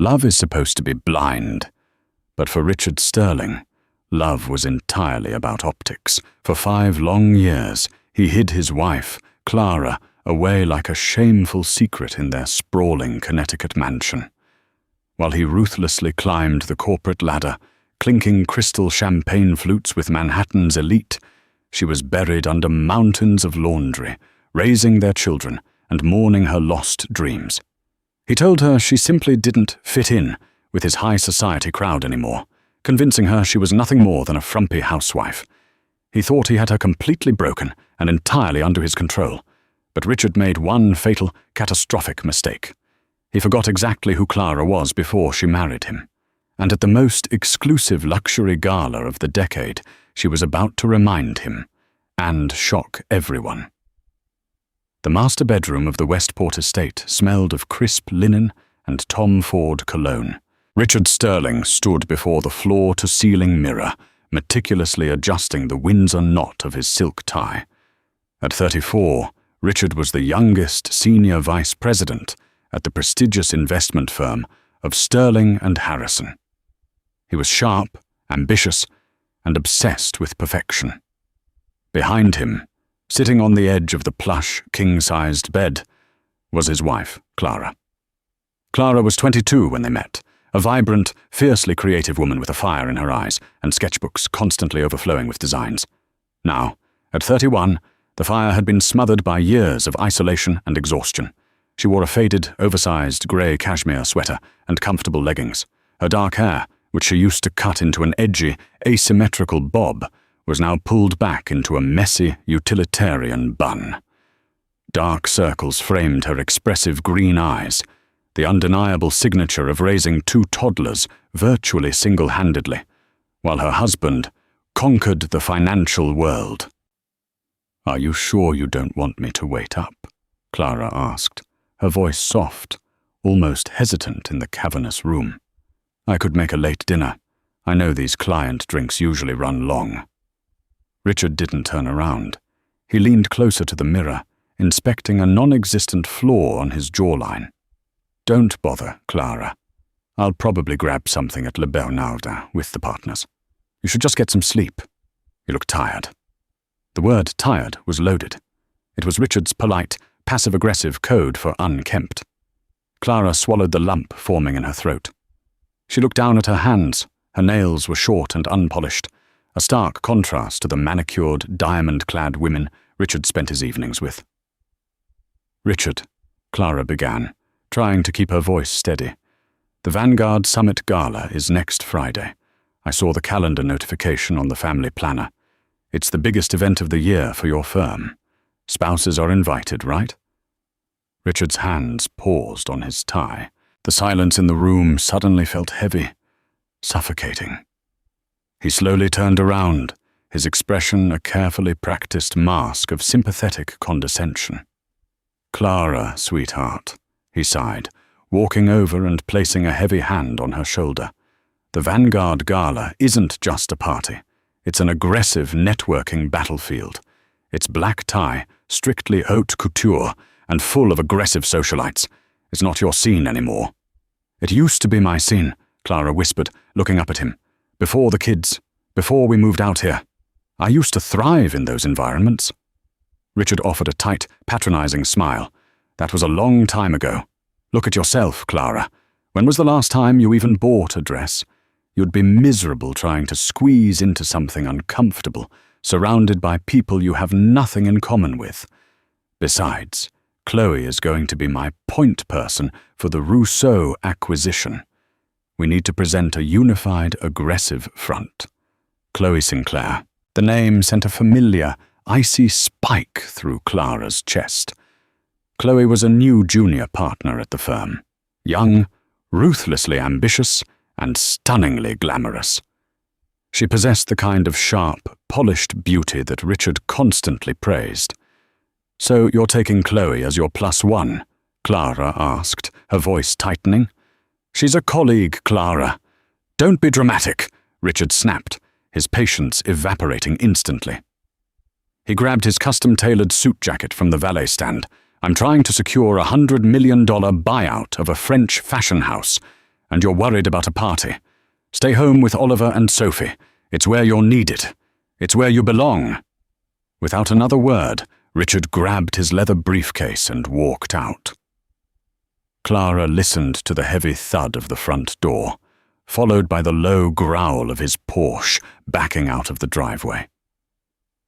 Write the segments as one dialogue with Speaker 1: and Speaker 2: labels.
Speaker 1: Love is supposed to be blind, but for Richard Sterling, love was entirely about optics. For 5 long years, he hid his wife, Clara, away like a shameful secret in their sprawling Connecticut mansion. While he ruthlessly climbed the corporate ladder, clinking crystal champagne flutes with Manhattan's elite, she was buried under mountains of laundry, raising their children and mourning her lost dreams. He told her she simply didn't fit in with his high society crowd anymore, convincing her she was nothing more than a frumpy housewife. He thought he had her completely broken and entirely under his control, but Richard made one fatal, catastrophic mistake. He forgot exactly who Clara was before she married him, and at the most exclusive luxury gala of the decade, she was about to remind him, and shock everyone. The master bedroom of the Westport estate smelled of crisp linen and Tom Ford cologne. Richard Sterling stood before the floor-to-ceiling mirror, meticulously adjusting the Windsor knot of his silk tie. At 34, Richard was the youngest senior vice president at the prestigious investment firm of Sterling and Harrison. He was sharp, ambitious, and obsessed with perfection. Behind him, sitting on the edge of the plush, king-sized bed, was his wife, Clara. Clara was 22 when they met, a vibrant, fiercely creative woman with a fire in her eyes and sketchbooks constantly overflowing with designs. Now, at 31, the fire had been smothered by years of isolation and exhaustion. She wore a faded, oversized grey cashmere sweater and comfortable leggings. Her dark hair, which she used to cut into an edgy, asymmetrical bob, was now pulled back into a messy, utilitarian bun. Dark circles framed her expressive green eyes, the undeniable signature of raising 2 toddlers virtually single-handedly, while her husband conquered the financial world. "Are you sure you don't want me to wait up?" Clara asked, her voice soft, almost hesitant in the cavernous room. "I could make a late dinner. I know these client drinks usually run long." Richard didn't turn around. He leaned closer to the mirror, inspecting a non-existent flaw on his jawline. "Don't bother, Clara. I'll probably grab something at Le Bernardin with the partners. You should just get some sleep. You look tired." The word tired was loaded. It was Richard's polite, passive-aggressive code for unkempt. Clara swallowed the lump forming in her throat. She looked down at her hands. Her nails were short and unpolished, a stark contrast to the manicured, diamond-clad women Richard spent his evenings with. "Richard," Clara began, trying to keep her voice steady. "The Vanguard Summit Gala is next Friday. I saw the calendar notification on the family planner. It's the biggest event of the year for your firm. Spouses are invited, right?" Richard's hands paused on his tie. The silence in the room suddenly felt heavy, suffocating. He slowly turned around, his expression a carefully practiced mask of sympathetic condescension. "Clara, sweetheart," he sighed, walking over and placing a heavy hand on her shoulder. "The Vanguard Gala isn't just a party. It's an aggressive networking battlefield. It's black tie, strictly haute couture, and full of aggressive socialites. It's not your scene anymore." "It used to be my scene," Clara whispered, looking up at him. "Before the kids, before we moved out here. I used to thrive in those environments." Richard offered a tight, patronizing smile. "That was a long time ago. Look at yourself, Clara. When was the last time you even bought a dress? You'd be miserable trying to squeeze into something uncomfortable, surrounded by people you have nothing in common with. Besides, Chloe is going to be my point person for the Rousseau acquisition. We need to present a unified, aggressive front." Chloe Sinclair. The name sent a familiar, icy spike through Clara's chest. Chloe was a new junior partner at the firm. Young, ruthlessly ambitious, and stunningly glamorous. She possessed the kind of sharp, polished beauty that Richard constantly praised. "So you're taking Chloe as your +1?" Clara asked, her voice tightening. "She's a colleague, Clara." "Don't be dramatic," Richard snapped, his patience evaporating instantly. He grabbed his custom-tailored suit jacket from the valet stand. "I'm trying to secure a $100 million buyout of a French fashion house, And you're worried about a party. Stay home with Oliver and Sophie. It's where you're needed. It's where you belong." Without another word, Richard grabbed his leather briefcase and walked out. Clara listened to the heavy thud of the front door, followed by the low growl of his Porsche backing out of the driveway.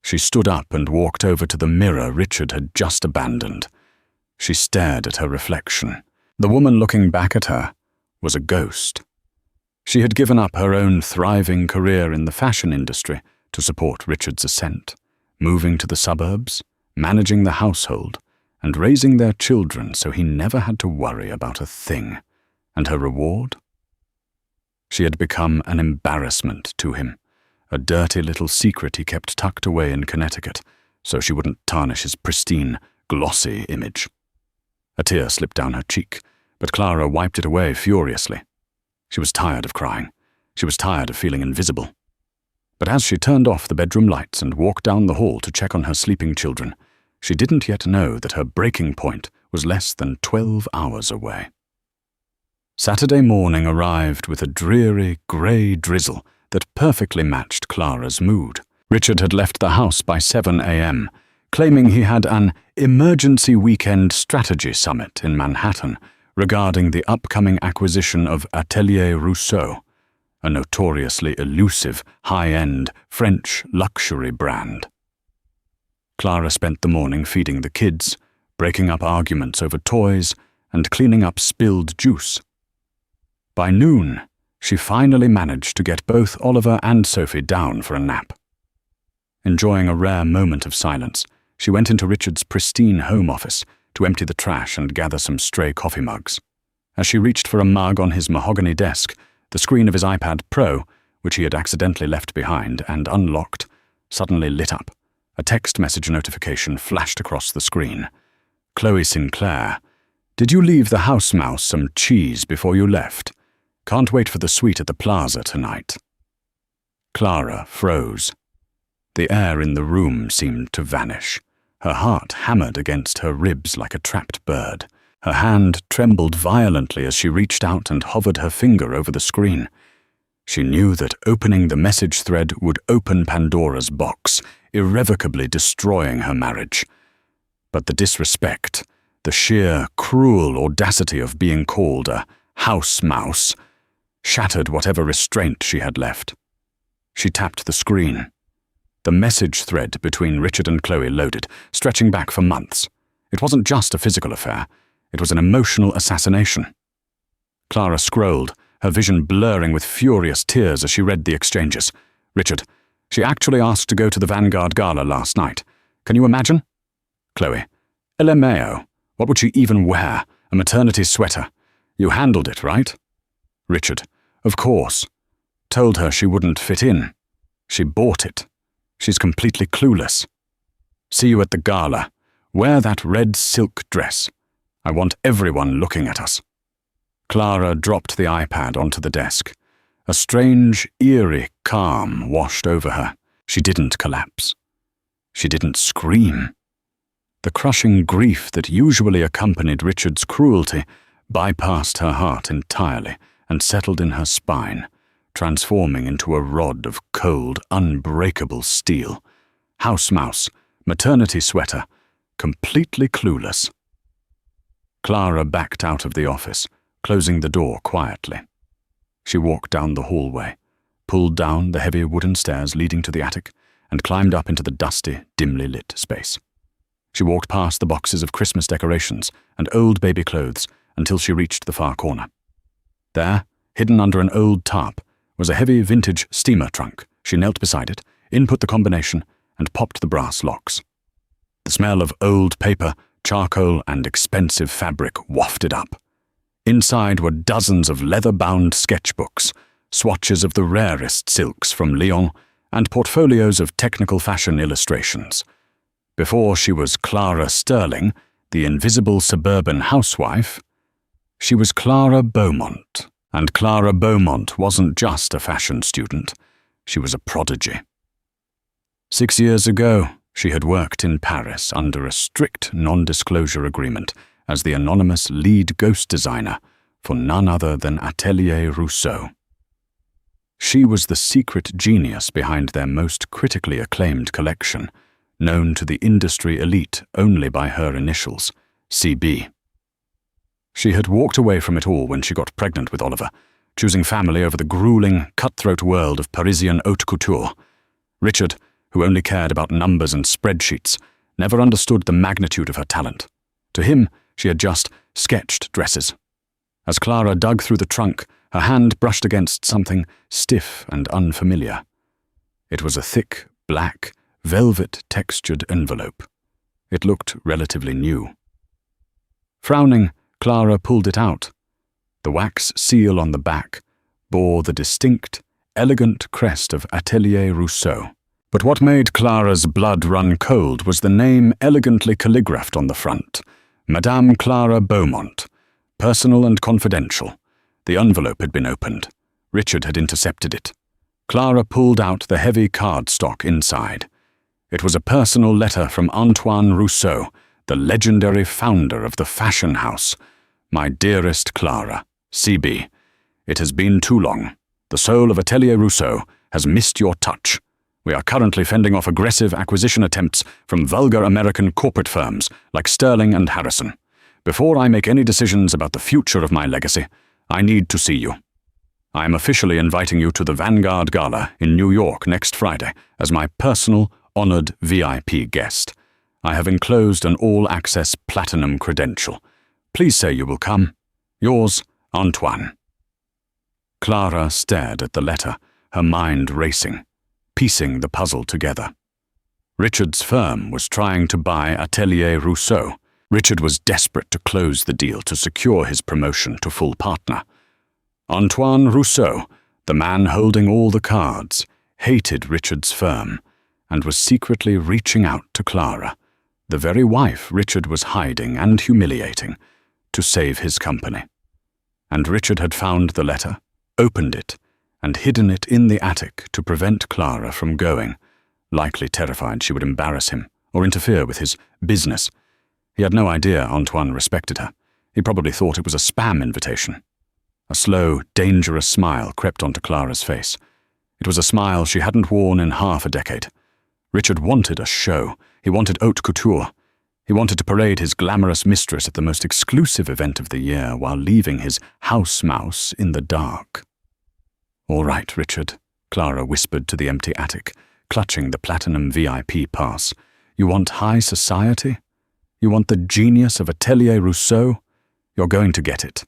Speaker 1: She stood up and walked over to the mirror Richard had just abandoned. She stared at her reflection. The woman looking back at her was a ghost. She had given up her own thriving career in the fashion industry to support Richard's ascent, moving to the suburbs, managing the household, and raising their children so he never had to worry about a thing. And her reward? She had become an embarrassment to him, a dirty little secret he kept tucked away in Connecticut so she wouldn't tarnish his pristine, glossy image. A tear slipped down her cheek, but Clara wiped it away furiously. She was tired of crying. She was tired of feeling invisible. But as she turned off the bedroom lights and walked down the hall to check on her sleeping children, she didn't yet know that her breaking point was less than 12 hours away. Saturday morning arrived with a dreary, grey drizzle that perfectly matched Clara's mood. Richard had left the house by 7 a.m., claiming he had an emergency weekend strategy summit in Manhattan regarding the upcoming acquisition of Atelier Rousseau, a notoriously elusive, high-end French luxury brand. Clara spent the morning feeding the kids, breaking up arguments over toys, and cleaning up spilled juice. By noon, she finally managed to get both Oliver and Sophie down for a nap. Enjoying a rare moment of silence, she went into Richard's pristine home office to empty the trash and gather some stray coffee mugs. As she reached for a mug on his mahogany desk, the screen of his iPad Pro, which he had accidentally left behind and unlocked, suddenly lit up. A text message notification flashed across the screen. "Chloe Sinclair, did you leave the house mouse some cheese before you left? Can't wait for the suite at the plaza tonight." Clara froze. The air in the room seemed to vanish. Her heart hammered against her ribs like a trapped bird. Her hand trembled violently as she reached out and hovered her finger over the screen. She knew that opening the message thread would open Pandora's box, irrevocably destroying her marriage. But the disrespect, the sheer, cruel audacity of being called a house mouse, shattered whatever restraint she had left. She tapped the screen. The message thread between Richard and Chloe loaded, stretching back for months. It wasn't just a physical affair. It was an emotional assassination. Clara scrolled, her vision blurring with furious tears as she read the exchanges. "Richard, she actually asked to go to the Vanguard Gala last night. Can you imagine?" Chloe, "LMAO. What would she even wear? A maternity sweater. You handled it, right?" Richard, "Of course. Told her she wouldn't fit in. She bought it. She's completely clueless. See you at the gala. Wear that red silk dress. I want everyone looking at us." Clara dropped the iPad onto the desk. A strange, eerie calm washed over her. She didn't collapse. She didn't scream. The crushing grief that usually accompanied Richard's cruelty bypassed her heart entirely and settled in her spine, transforming into a rod of cold, unbreakable steel. House mouse, maternity sweater, completely clueless. Clara backed out of the office, closing the door quietly. She walked down the hallway, pulled down the heavy wooden stairs leading to the attic, and climbed up into the dusty, dimly lit space. She walked past the boxes of Christmas decorations and old baby clothes until she reached the far corner. There, hidden under an old tarp, was a heavy vintage steamer trunk. She knelt beside it, input the combination, and popped the brass locks. The smell of old paper, charcoal, and expensive fabric wafted up. Inside were dozens of leather-bound sketchbooks, swatches of the rarest silks from Lyon, and portfolios of technical fashion illustrations. Before she was Clara Sterling, the invisible suburban housewife, she was Clara Beaumont. And Clara Beaumont wasn't just a fashion student. She was a prodigy. 6 years ago, she had worked in Paris under a strict non-disclosure agreement as the anonymous lead ghost designer for none other than Atelier Rousseau. She was the secret genius behind their most critically acclaimed collection, known to the industry elite only by her initials, CB. She had walked away from it all when she got pregnant with Oliver, choosing family over the grueling, cutthroat world of Parisian haute couture. Richard, who only cared about numbers and spreadsheets, never understood the magnitude of her talent. To him, she had just sketched dresses. As Clara dug through the trunk, her hand brushed against something stiff and unfamiliar. It was a thick, black, velvet-textured envelope. It looked relatively new. Frowning, Clara pulled it out. The wax seal on the back bore the distinct, elegant crest of Atelier Rousseau. But what made Clara's blood run cold was the name elegantly calligraphed on the front, Madame Clara Beaumont, personal and confidential. The envelope had been opened. Richard had intercepted it. Clara pulled out the heavy cardstock inside. It was a personal letter from Antoine Rousseau, the legendary founder of the fashion house. My dearest Clara, CB, it has been too long. The soul of Atelier Rousseau has missed your touch. We are currently fending off aggressive acquisition attempts from vulgar American corporate firms like Sterling and Harrison. Before I make any decisions about the future of my legacy, I need to see you. I am officially inviting you to the Vanguard Gala in New York next Friday as my personal, honored VIP guest. I have enclosed an all-access platinum credential. Please say you will come. Yours, Antoine. Clara stared at the letter, her mind racing, piecing the puzzle together. Richard's firm was trying to buy Atelier Rousseau. Richard was desperate to close the deal to secure his promotion to full partner. Antoine Rousseau, the man holding all the cards, hated Richard's firm and was secretly reaching out to Clara, the very wife Richard was hiding and humiliating, to save his company. And Richard had found the letter, opened it, and hidden it in the attic to prevent Clara from going, likely terrified she would embarrass him or interfere with his business. He had no idea Antoine respected her. He probably thought it was a spam invitation. A slow, dangerous smile crept onto Clara's face. It was a smile she hadn't worn in half a decade. Richard wanted a show. He wanted haute couture. He wanted to parade his glamorous mistress at the most exclusive event of the year while leaving his house mouse in the dark. "All right, Richard," Clara whispered to the empty attic, clutching the platinum VIP pass. "You want high society? You want the genius of Atelier Rousseau? You're going to get it."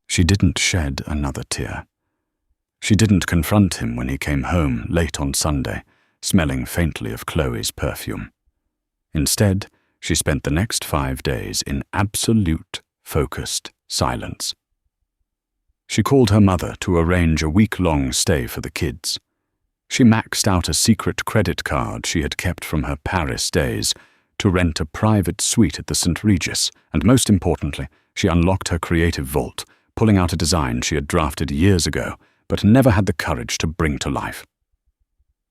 Speaker 1: She didn't shed another tear. She didn't confront him when he came home late on Sunday, smelling faintly of Chloe's perfume. Instead, she spent the next 5 days in absolute, focused silence. She called her mother to arrange a week-long stay for the kids. She maxed out a secret credit card she had kept from her Paris days to rent a private suite at the St. Regis, and most importantly, she unlocked her creative vault, pulling out a design she had drafted years ago but never had the courage to bring to life.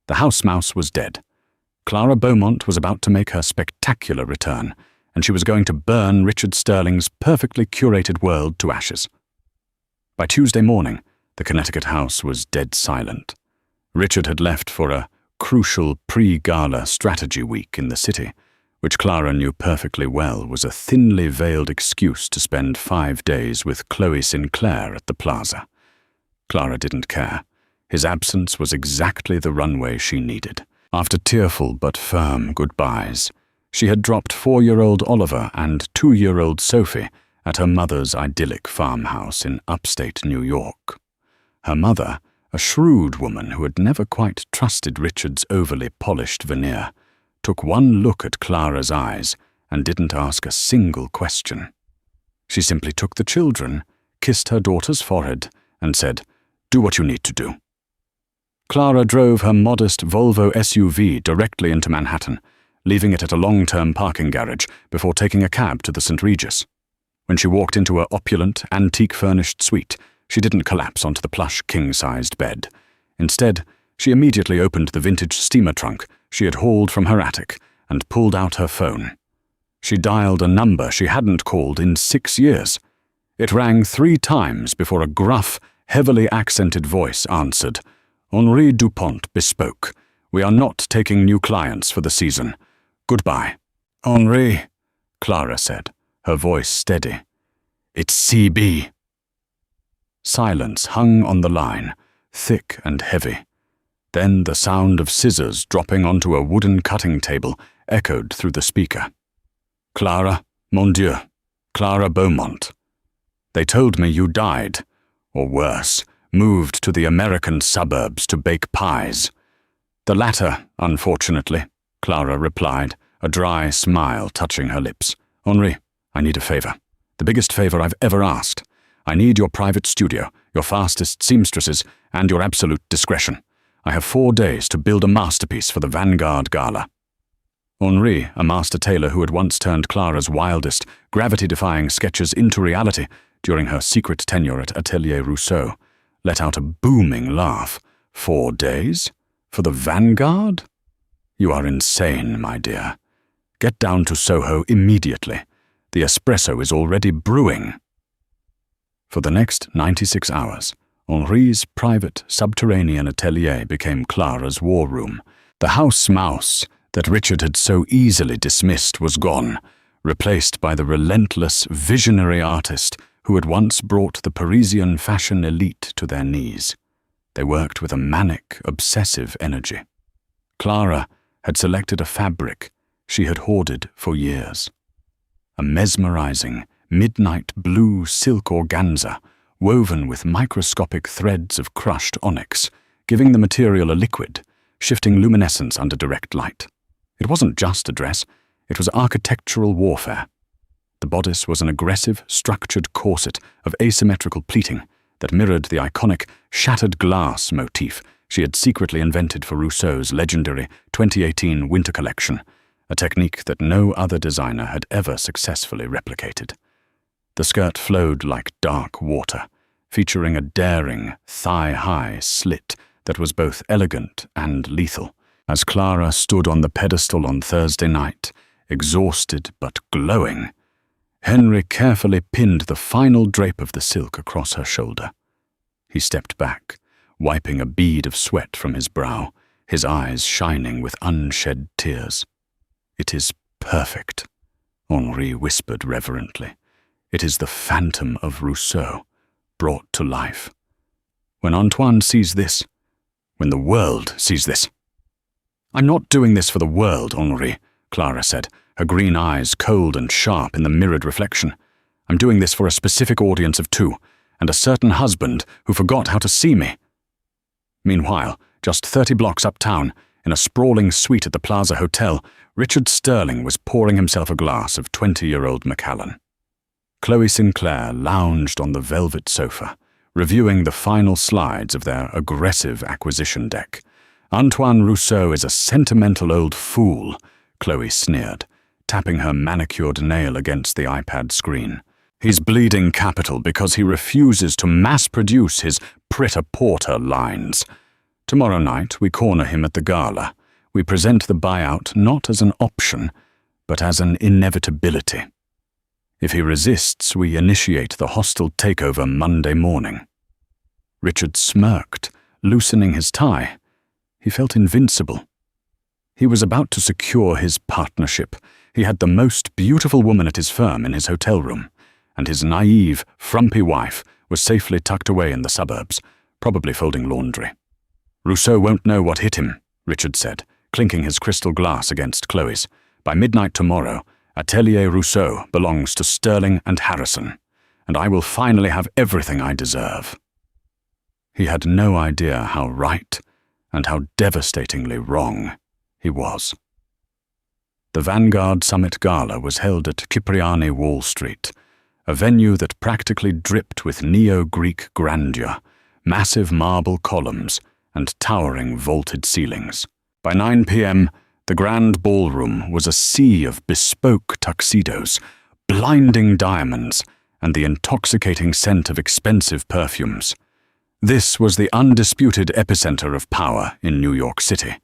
Speaker 1: The house mouse was dead. Clara Beaumont was about to make her spectacular return, and she was going to burn Richard Sterling's perfectly curated world to ashes. By Tuesday morning, the Connecticut house was dead silent. Richard had left for a crucial pre-gala strategy week in the city, which Clara knew perfectly well was a thinly veiled excuse to spend 5 days with Chloe Sinclair at the plaza. Clara didn't care. His absence was exactly the runway she needed. After tearful but firm goodbyes, she had dropped 4-year-old Oliver and 2-year-old Sophie at her mother's idyllic farmhouse in upstate New York. Her mother, a shrewd woman who had never quite trusted Richard's overly polished veneer, took one look at Clara's eyes and didn't ask a single question. She simply took the children, kissed her daughter's forehead, and said, "Do what you need to do." Clara drove her modest Volvo SUV directly into Manhattan, leaving it at a long-term parking garage before taking a cab to the St. Regis. When she walked into her opulent, antique-furnished suite, she didn't collapse onto the plush, king-sized bed. Instead, she immediately opened the vintage steamer trunk she had hauled from her attic and pulled out her phone. She dialed a number she hadn't called in 6 years. It rang 3 times before a gruff, heavily accented voice answered. Henri Dupont bespoke. We are not taking new clients for the season. Goodbye. Henri, Clara said, her voice steady. It's CB. Silence hung on the line, thick and heavy. Then the sound of scissors dropping onto a wooden cutting table echoed through the speaker. Clara, mon Dieu, Clara Beaumont. They told me you died, or worse, moved to the American suburbs to bake pies. The latter, unfortunately, Clara replied, a dry smile touching her lips. Henri, I need a favor. The biggest favor I've ever asked. I need your private studio, your fastest seamstresses, and your absolute discretion. I have 4 days to build a masterpiece for the Vanguard Gala. Henri, a master tailor who had once turned Clara's wildest, gravity-defying sketches into reality during her secret tenure at Atelier Rousseau, let out a booming laugh. 4 days? For the Vanguard? You are insane, my dear. Get down to Soho immediately. The espresso is already brewing. For the next 96 hours, Henri's private subterranean atelier became Clara's war room. The house mouse that Richard had so easily dismissed was gone, replaced by the relentless, visionary artist who had once brought the Parisian fashion elite to their knees. They worked with a manic, obsessive energy. Clara had selected a fabric she had hoarded for years. A mesmerizing, midnight blue silk organza woven with microscopic threads of crushed onyx, giving the material a liquid, shifting luminescence under direct light. It wasn't just a dress, it was architectural warfare. The bodice was an aggressive, structured corset of asymmetrical pleating that mirrored the iconic shattered glass motif she had secretly invented for Rousseau's legendary 2018 winter collection, a technique that no other designer had ever successfully replicated. The skirt flowed like dark water, featuring a daring, thigh-high slit that was both elegant and lethal. As Clara stood on the pedestal on Thursday night, exhausted but glowing, Henri carefully pinned the final drape of the silk across her shoulder. He stepped back, wiping a bead of sweat from his brow, his eyes shining with unshed tears. It is perfect, Henri whispered reverently. It is the phantom of Rousseau, brought to life. When Antoine sees this, when the world sees this. I'm not doing this for the world, Henri, Clara said, her green eyes cold and sharp in the mirrored reflection. I'm doing this for a specific audience of 2, and a certain husband who forgot how to see me. Meanwhile, just 30 blocks uptown, in a sprawling suite at the Plaza Hotel, Richard Sterling was pouring himself a glass of 20-year-old Macallan. Chloe Sinclair lounged on the velvet sofa, reviewing the final slides of their aggressive acquisition deck. Antoine Rousseau is a sentimental old fool, Chloe sneered, tapping her manicured nail against the iPad screen. He's bleeding capital because he refuses to mass-produce his pret-a-porter lines. Tomorrow night, we corner him at the Gala. We present the buyout not as an option, but as an inevitability. If he resists, we initiate the hostile takeover Monday morning. Richard smirked, loosening his tie. He felt invincible. He was about to secure his partnership. He had the most beautiful woman at his firm in his hotel room, and his naive, frumpy wife was safely tucked away in the suburbs, probably folding laundry. Rousseau won't know what hit him, Richard said, clinking his crystal glass against Chloe's. By midnight tomorrow, Atelier Rousseau belongs to Sterling and Harrison, and I will finally have everything I deserve. He had no idea how right and how devastatingly wrong he was. The Vanguard Summit Gala was held at Cipriani Wall Street, a venue that practically dripped with neo-Greek grandeur, massive marble columns, and towering vaulted ceilings. By 9 p.m., the grand ballroom was a sea of bespoke tuxedos, blinding diamonds, and the intoxicating scent of expensive perfumes. This was the undisputed epicenter of power in New York City,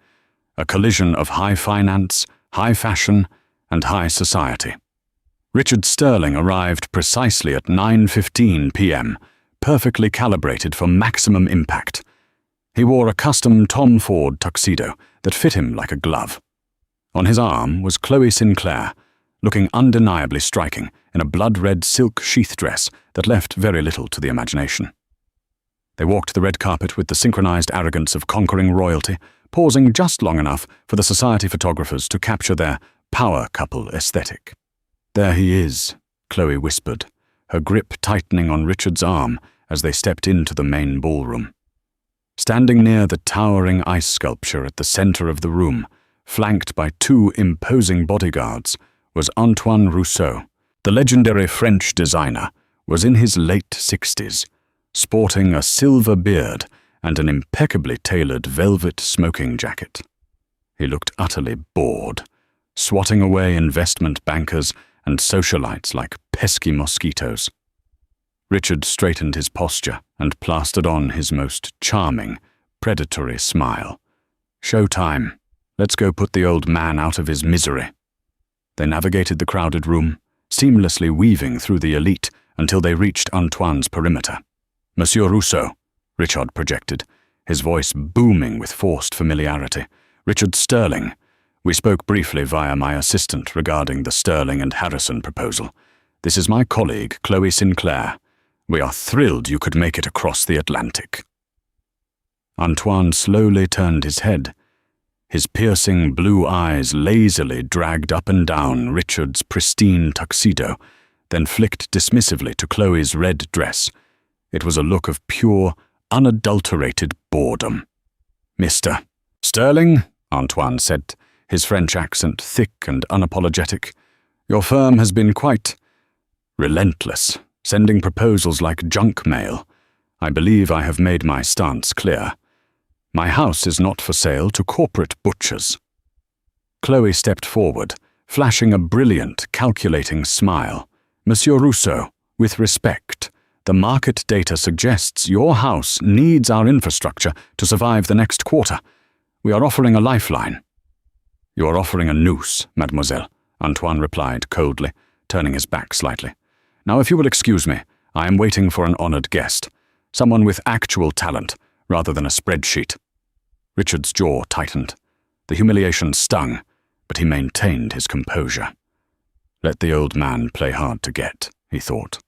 Speaker 1: a collision of high finance, high fashion, and high society. Richard Sterling arrived precisely at 9:15 p.m., perfectly calibrated for maximum impact. He wore a custom Tom Ford tuxedo that fit him like a glove. On his arm was Chloe Sinclair, looking undeniably striking in a blood-red silk sheath dress that left very little to the imagination. They walked the red carpet with the synchronized arrogance of conquering royalty, pausing just long enough for the society photographers to capture their power couple aesthetic. "There he is," Chloe whispered, her grip tightening on Richard's arm as they stepped into the main ballroom. Standing near the towering ice sculpture at the center of the room, flanked by two imposing bodyguards, was Antoine Rousseau. The legendary French designer was in his late 60s, sporting a silver beard and an impeccably tailored velvet smoking jacket. He looked utterly bored, swatting away investment bankers and socialites like pesky mosquitoes. Richard straightened his posture and plastered on his most charming, predatory smile. "Showtime. Let's go put the old man out of his misery." They navigated the crowded room, seamlessly weaving through the elite until they reached Antoine's perimeter. "Monsieur Rousseau," Richard projected, his voice booming with forced familiarity. "Richard Sterling. We spoke briefly via my assistant regarding the Sterling and Harrison proposal. This is my colleague, Chloe Sinclair. We are thrilled you could make it across the Atlantic." Antoine slowly turned his head. His piercing blue eyes lazily dragged up and down Richard's pristine tuxedo, then flicked dismissively to Chloe's red dress. It was a look of pure, unadulterated boredom. "Mr. Sterling," Antoine said, his French accent thick and unapologetic, "your firm has been quite relentless, sending proposals like junk mail. I believe I have made my stance clear. My house is not for sale to corporate butchers." Chloe stepped forward, flashing a brilliant, calculating smile. "Monsieur Rousseau, with respect, the market data suggests your house needs our infrastructure to survive the next quarter. We are offering a lifeline." "You are offering a noose, mademoiselle," Antoine replied coldly, turning his back slightly. "Now, if you will excuse me, I am waiting for an honored guest, someone with actual talent, rather than a spreadsheet." Richard's jaw tightened. The humiliation stung, but he maintained his composure. Let the old man play hard to get, he thought.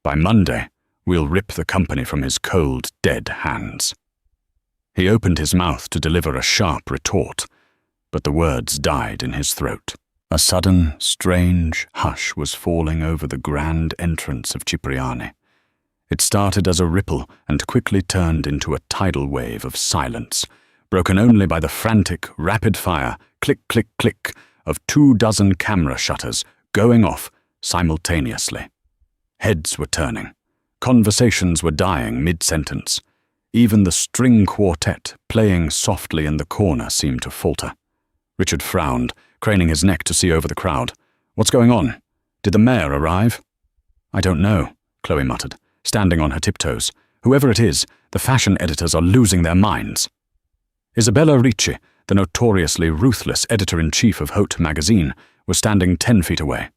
Speaker 1: By Monday, we'll rip the company from his cold, dead hands. He opened his mouth to deliver a sharp retort, but the words died in his throat. A sudden, strange hush was falling over the grand entrance of Cipriani. It started as a ripple and quickly turned into a tidal wave of silence, broken only by the frantic, rapid-fire click-click-click of 24 camera shutters going off simultaneously. Heads were turning. Conversations were dying mid-sentence. Even the string quartet playing softly in the corner seemed to falter. Richard frowned, craning his neck to see over the crowd. "What's going on? Did the mayor arrive?" "I don't know," Chloe muttered, standing on her tiptoes. "Whoever it is, the fashion editors are losing their minds." Isabella Ricci, the notoriously ruthless editor-in-chief of Haute magazine, was standing 10 feet away.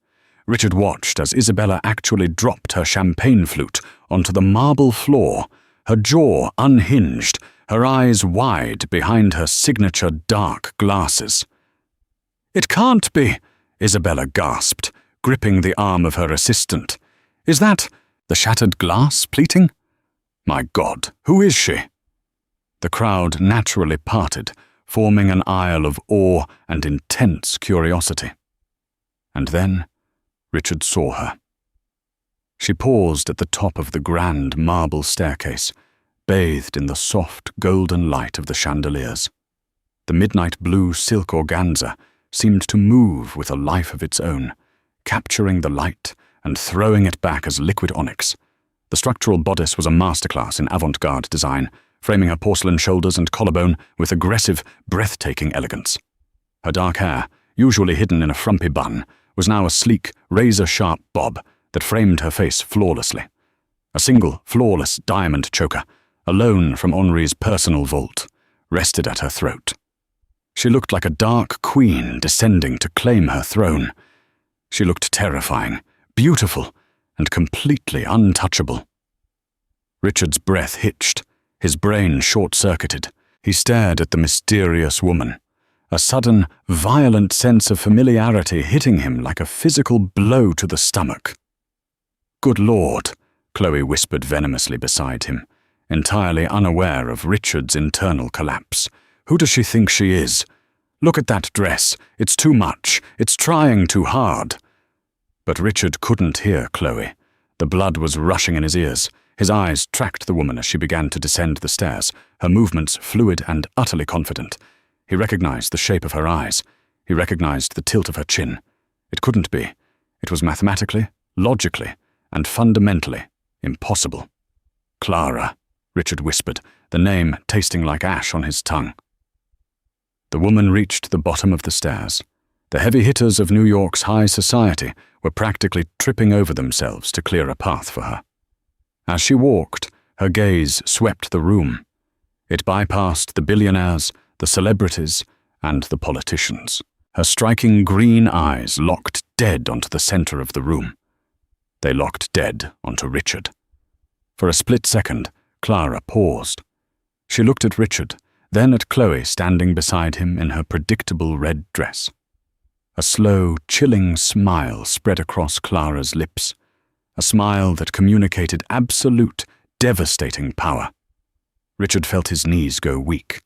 Speaker 1: Richard watched as Isabella actually dropped her champagne flute onto the marble floor, her jaw unhinged, her eyes wide behind her signature dark glasses. "It can't be," Isabella gasped, gripping the arm of her assistant. "Is that the shattered glass pleating? My God, who is she?" The crowd naturally parted, forming an aisle of awe and intense curiosity. And then Richard saw her. She paused at the top of the grand marble staircase, bathed in the soft golden light of the chandeliers. The midnight blue silk organza seemed to move with a life of its own, capturing the light and throwing it back as liquid onyx. The structural bodice was a masterclass in avant-garde design, framing her porcelain shoulders and collarbone with aggressive, breathtaking elegance. Her dark hair, usually hidden in a frumpy bun, was now a sleek, razor-sharp bob that framed her face flawlessly. A single, flawless diamond choker, alone from Henri's personal vault, rested at her throat. She looked like a dark queen descending to claim her throne. She looked terrifying, beautiful, and completely untouchable. Richard's breath hitched, his brain short-circuited. He stared at the mysterious woman, a sudden, violent sense of familiarity hitting him like a physical blow to the stomach. "Good Lord," Chloe whispered venomously beside him, entirely unaware of Richard's internal collapse. "Who does she think she is? Look at that dress. It's too much. It's trying too hard." But Richard couldn't hear Chloe. The blood was rushing in his ears. His eyes tracked the woman as she began to descend the stairs, her movements fluid and utterly confident. He recognized the shape of her eyes. He recognized the tilt of her chin. It couldn't be. It was mathematically, logically, and fundamentally impossible. "Clara," Richard whispered, the name tasting like ash on his tongue. The woman reached the bottom of the stairs. The heavy hitters of New York's high society were practically tripping over themselves to clear a path for her. As she walked, her gaze swept the room. It bypassed the billionaires, the celebrities, and the politicians. Her striking green eyes locked dead onto the center of the room. They locked dead onto Richard. For a split second, Clara paused. She looked at Richard, then at Chloe standing beside him in her predictable red dress. A slow, chilling smile spread across Clara's lips, a smile that communicated absolute, devastating power. Richard felt his knees go weak.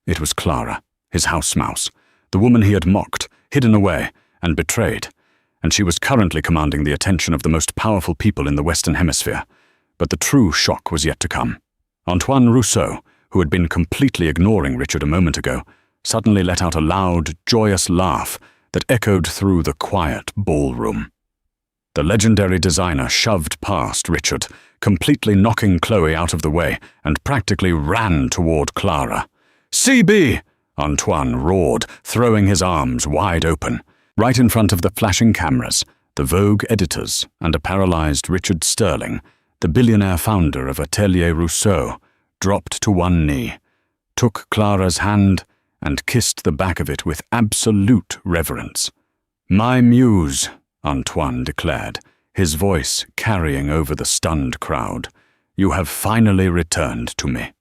Speaker 1: It was Clara, his house mouse, the woman he had mocked, hidden away, and betrayed, and she was currently commanding the attention of the most powerful people in the Western Hemisphere. But the true shock was yet to come. Antoine Rousseau, who had been completely ignoring Richard a moment ago, suddenly let out a loud, joyous laugh that echoed through the quiet ballroom. The legendary designer shoved past Richard, completely knocking Chloe out of the way, and practically ran toward Clara. "CB!" Antoine roared, throwing his arms wide open. Right in front of the flashing cameras, the Vogue editors, and a paralyzed Richard Sterling, the billionaire founder of Atelier Rousseau, dropped to one knee, took Clara's hand, and kissed the back of it with absolute reverence. "My muse," Antoine declared, his voice carrying over the stunned crowd. "You have finally returned to me."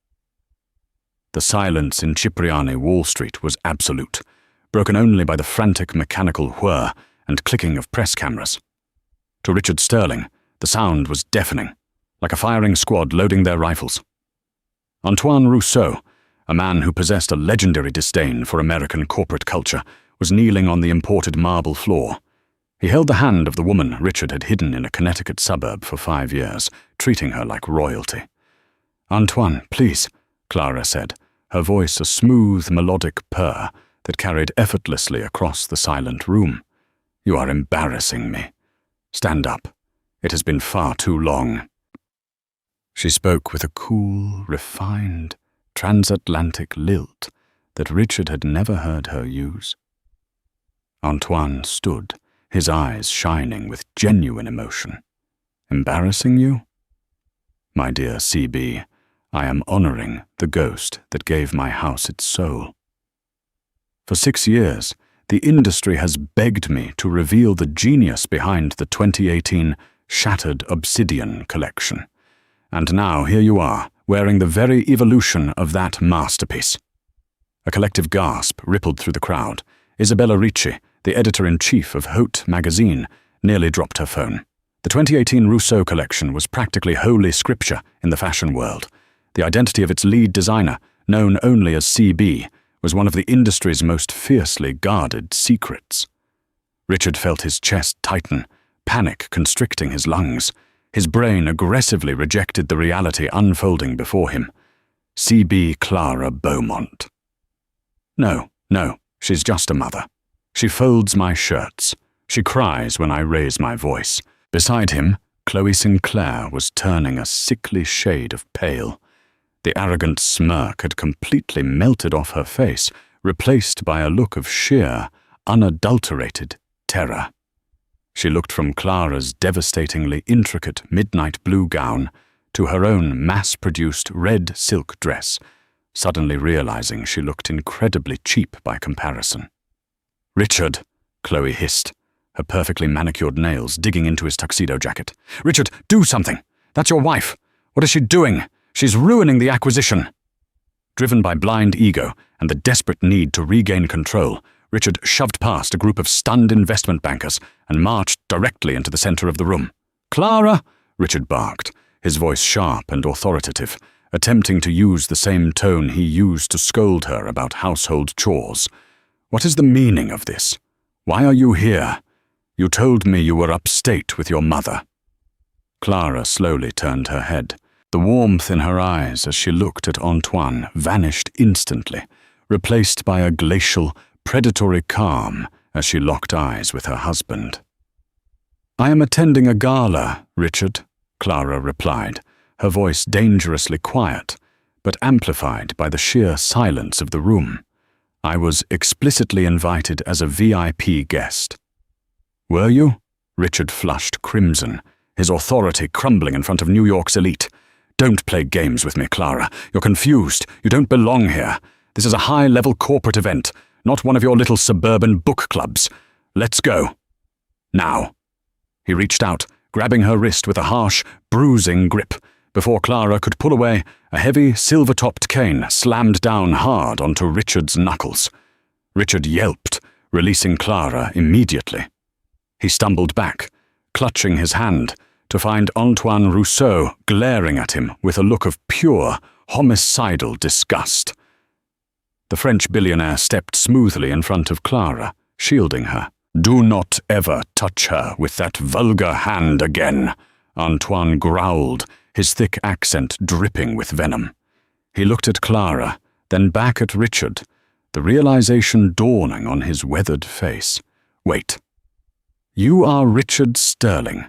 Speaker 1: The silence in Cipriani Wall Street was absolute, broken only by the frantic mechanical whir and clicking of press cameras. To Richard Sterling, the sound was deafening, like a firing squad loading their rifles. Antoine Rousseau, a man who possessed a legendary disdain for American corporate culture, was kneeling on the imported marble floor. He held the hand of the woman Richard had hidden in a Connecticut suburb for 5 years, treating her like royalty. "Antoine, please," Clara said, her voice a smooth, melodic purr that carried effortlessly across the silent room. "You are embarrassing me. Stand up. It has been far too long." She spoke with a cool, refined, transatlantic lilt that Richard had never heard her use. Antoine stood, his eyes shining with genuine emotion. "Embarrassing you? My dear CB, I am honoring the ghost that gave my house its soul. For 6 years, the industry has begged me to reveal the genius behind the 2018 Shattered Obsidian collection. And now here you are, wearing the very evolution of that masterpiece." A collective gasp rippled through the crowd. Isabella Ricci, the editor-in-chief of Haute magazine, nearly dropped her phone. The 2018 Rousseau collection was practically holy scripture in the fashion world. The identity of its lead designer, known only as CB, was one of the industry's most fiercely guarded secrets. Richard felt his chest tighten, panic constricting his lungs. His brain aggressively rejected the reality unfolding before him. CB Clara Beaumont. No, she's just a mother. She folds my shirts. She cries when I raise my voice. Beside him, Chloe Sinclair was turning a sickly shade of pale. The arrogant smirk had completely melted off her face, replaced by a look of sheer, unadulterated terror. She looked from Clara's devastatingly intricate midnight blue gown to her own mass-produced red silk dress, suddenly realizing she looked incredibly cheap by comparison. "Richard," Chloe hissed, her perfectly manicured nails digging into his tuxedo jacket. "Richard, do something! That's your wife! What is she doing? She's ruining the acquisition!" Driven by blind ego and the desperate need to regain control, Richard shoved past a group of stunned investment bankers and marched directly into the center of the room. "Clara!" Richard barked, his voice sharp and authoritative, attempting to use the same tone he used to scold her about household chores. "What is the meaning of this? Why are you here? You told me you were upstate with your mother." Clara slowly turned her head. The warmth in her eyes as she looked at Antoine vanished instantly, replaced by a glacial, predatory calm as she locked eyes with her husband. "I am attending a gala, Richard," Clara replied, her voice dangerously quiet, but amplified by the sheer silence of the room. "I was explicitly invited as a VIP guest." "Were you?" Richard flushed crimson, his authority crumbling in front of New York's elite. "Don't play games with me, Clara. You're confused. You don't belong here. This is a high-level corporate event, not one of your little suburban book clubs. Let's go. Now." He reached out, grabbing her wrist with a harsh, bruising grip. Before Clara could pull away, a heavy, silver-topped cane slammed down hard onto Richard's knuckles. Richard yelped, releasing Clara immediately. He stumbled back, clutching his hand, to find Antoine Rousseau glaring at him with a look of pure, homicidal disgust. The French billionaire stepped smoothly in front of Clara, shielding her. "Do not ever touch her with that vulgar hand again," Antoine growled, his thick accent dripping with venom. He looked at Clara, then back at Richard, the realization dawning on his weathered face. "Wait. You are Richard Sterling,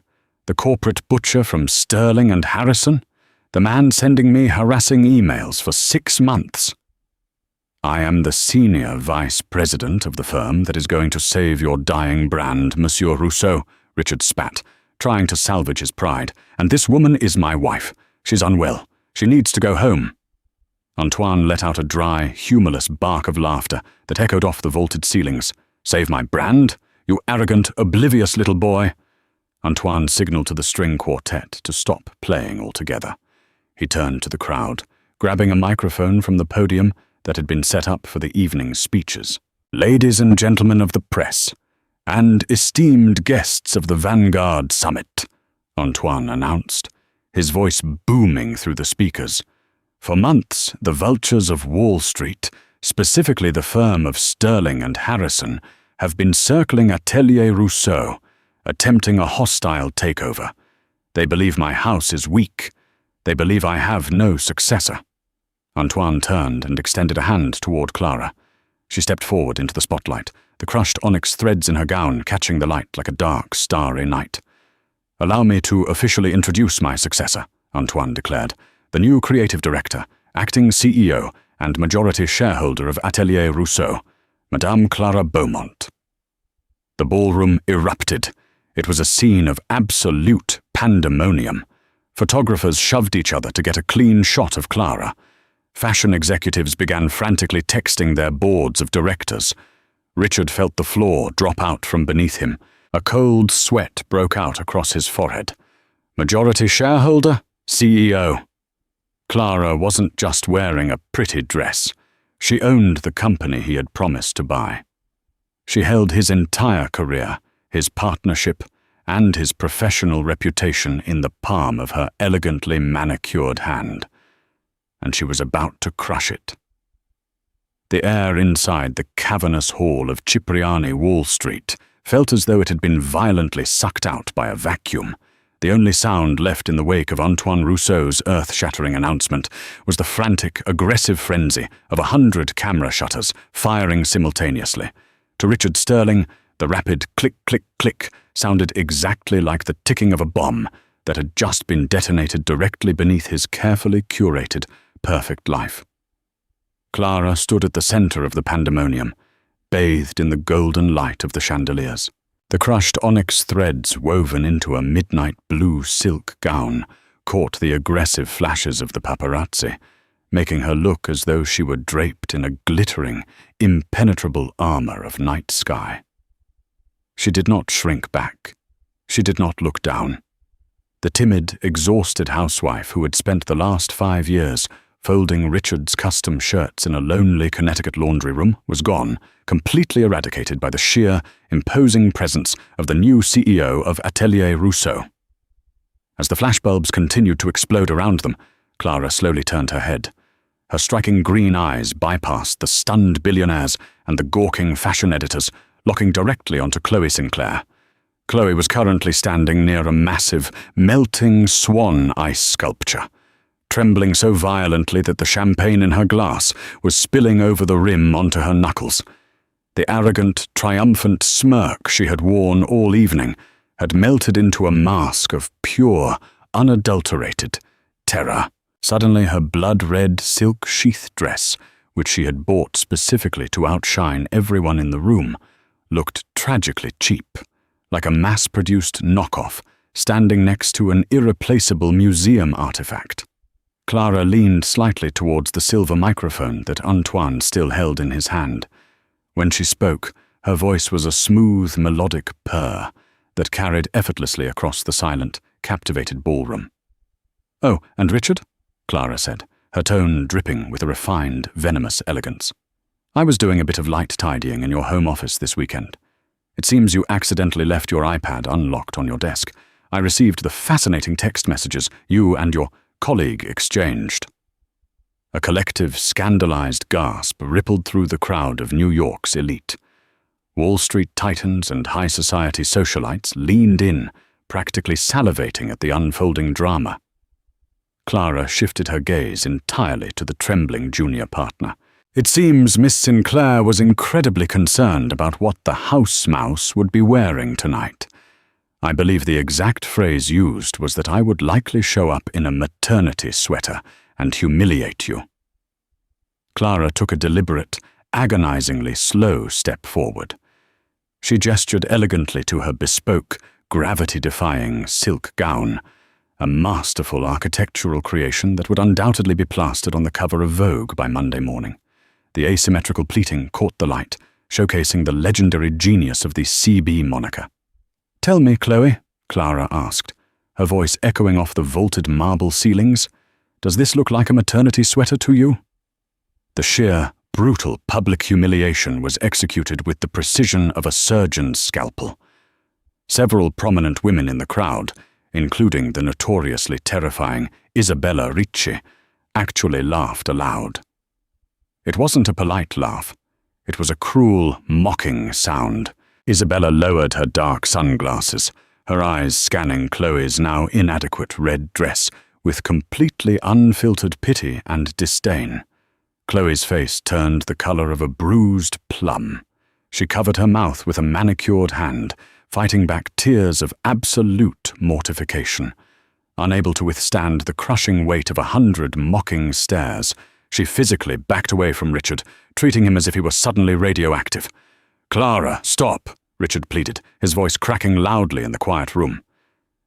Speaker 1: the corporate butcher from Sterling and Harrison, the man sending me harassing emails for 6 months. I am the senior vice president of the firm that is going to save your dying brand, Monsieur Rousseau," Richard spat, trying to salvage his pride. "And this woman is my wife. She's unwell. She needs to go home." Antoine let out a dry, humorless bark of laughter that echoed off the vaulted ceilings. "Save my brand? You arrogant, oblivious little boy." Antoine signaled to the string quartet to stop playing altogether. He turned to the crowd, grabbing a microphone from the podium that had been set up for the evening's speeches. "Ladies and gentlemen of the press, and esteemed guests of the Vanguard Summit," Antoine announced, his voice booming through the speakers. "For months, the vultures of Wall Street, specifically the firm of Sterling and Harrison, have been circling Atelier Rousseau, attempting a hostile takeover. They believe my house is weak. They believe I have no successor." Antoine turned and extended a hand toward Clara. She stepped forward into the spotlight, the crushed onyx threads in her gown catching the light like a dark, starry night. "Allow me to officially introduce my successor," Antoine declared, "the new creative director, acting CEO, and majority shareholder of Atelier Rousseau, Madame Clara Beaumont." The ballroom erupted. It was a scene of absolute pandemonium. Photographers shoved each other to get a clean shot of Clara. Fashion executives began frantically texting their boards of directors. Richard felt the floor drop out from beneath him. A cold sweat broke out across his forehead. Majority shareholder? CEO. Clara wasn't just wearing a pretty dress. She owned the company he had promised to buy. She held his entire career, his partnership, and his professional reputation in the palm of her elegantly manicured hand. And she was about to crush it. The air inside the cavernous hall of Cipriani Wall Street felt as though it had been violently sucked out by a vacuum. The only sound left in the wake of Antoine Rousseau's earth-shattering announcement was the frantic, aggressive frenzy of 100 camera shutters firing simultaneously. To Richard Sterling, the rapid click-click-click sounded exactly like the ticking of a bomb that had just been detonated directly beneath his carefully curated, perfect life. Clara stood at the center of the pandemonium, bathed in the golden light of the chandeliers. The crushed onyx threads woven into a midnight blue silk gown caught the aggressive flashes of the paparazzi, making her look as though she were draped in a glittering, impenetrable armor of night sky. She did not shrink back. She did not look down. The timid, exhausted housewife who had spent the last 5 years folding Richard's custom shirts in a lonely Connecticut laundry room was gone, completely eradicated by the sheer, imposing presence of the new CEO of Atelier Rousseau. As the flashbulbs continued to explode around them, Clara slowly turned her head. Her striking green eyes bypassed the stunned billionaires and the gawking fashion editors, locking directly onto Chloe Sinclair. Chloe was currently standing near a massive, melting swan ice sculpture, trembling so violently that the champagne in her glass was spilling over the rim onto her knuckles. The arrogant, triumphant smirk she had worn all evening had melted into a mask of pure, unadulterated terror. Suddenly her blood-red silk sheath dress, which she had bought specifically to outshine everyone in the room, looked tragically cheap, like a mass-produced knockoff standing next to an irreplaceable museum artifact. Clara leaned slightly towards the silver microphone that Antoine still held in his hand. When she spoke, her voice was a smooth, melodic purr that carried effortlessly across the silent, captivated ballroom. "Oh, and Richard?" Clara said, her tone dripping with a refined, venomous elegance. "I was doing a bit of light tidying in your home office this weekend. It seems you accidentally left your iPad unlocked on your desk. I received the fascinating text messages you and your colleague exchanged." A collective, scandalized gasp rippled through the crowd of New York's elite. Wall Street titans and high society socialites leaned in, practically salivating at the unfolding drama. Clara shifted her gaze entirely to the trembling junior partner. It seems Miss Sinclair was incredibly concerned about what the house mouse would be wearing tonight. I believe the exact phrase used was that I would likely show up in a maternity sweater and humiliate you. Clara took a deliberate, agonizingly slow step forward. She gestured elegantly to her bespoke, gravity-defying silk gown, a masterful architectural creation that would undoubtedly be plastered on the cover of Vogue by Monday morning. The asymmetrical pleating caught the light, showcasing the legendary genius of the CB moniker. "Tell me, Chloe," Clara asked, her voice echoing off the vaulted marble ceilings, "does this look like a maternity sweater to you?" The sheer, brutal public humiliation was executed with the precision of a surgeon's scalpel. Several prominent women in the crowd, including the notoriously terrifying Isabella Ricci, actually laughed aloud. It wasn't a polite laugh. It was a cruel, mocking sound. Isabella lowered her dark sunglasses, her eyes scanning Chloe's now inadequate red dress with completely unfiltered pity and disdain. Chloe's face turned the color of a bruised plum. She covered her mouth with a manicured hand, fighting back tears of absolute mortification. Unable to withstand the crushing weight of 100 mocking stares, she physically backed away from Richard, treating him as if he were suddenly radioactive. "Clara, stop," Richard pleaded, his voice cracking loudly in the quiet room.